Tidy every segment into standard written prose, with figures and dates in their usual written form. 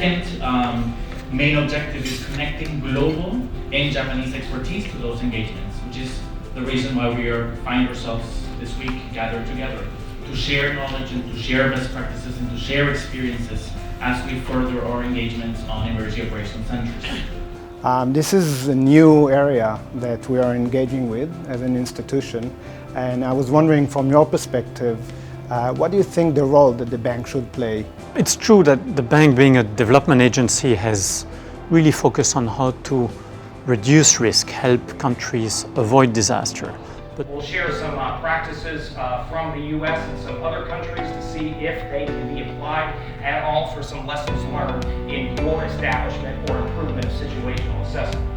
second main objective is connecting global and Japanese expertise to those engagements, which is the reason why we find ourselves this week gathered together to share knowledge and to share best practices and to share experiences as we further our engagements on emergency operations centers. This is a new area that we are engaging with as an institution, and I was wondering from your perspective, what do you think the role that the bank should play? It's true that the bank, being a development agency, has really focused on how to reduce risk, help countries avoid disaster. But we'll share some practices from the US and some other countries to see if they can be applied at all for some lessons learned in your establishment or improvement of situational assessment.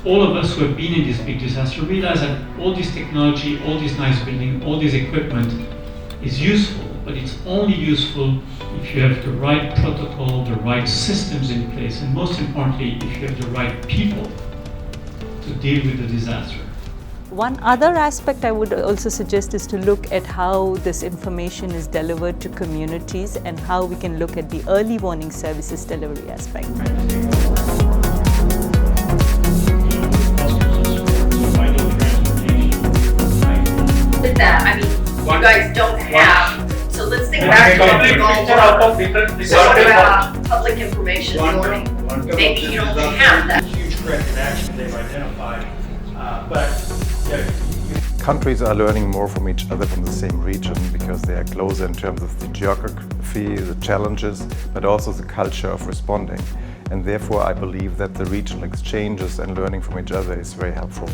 All of us who have been in this big disaster realize that all this technology, all this nice building, all this equipment is useful, but it's only useful if you have the right protocol, the right systems in place, and most importantly, if you have the right people to deal with the disaster. One other aspect I would also suggest is to look at how this information is delivered to communities and how we can look at the early warning services delivery aspect. With that, I mean, you guys don't have, so let's think back to public information warning. Maybe you don't have that. Huge corrective action they've identified, Countries are learning more from each other from the same region because they are closer in terms of the geography, the challenges, but also the culture of responding. And therefore I believe that the regional exchanges and learning from each other is very helpful.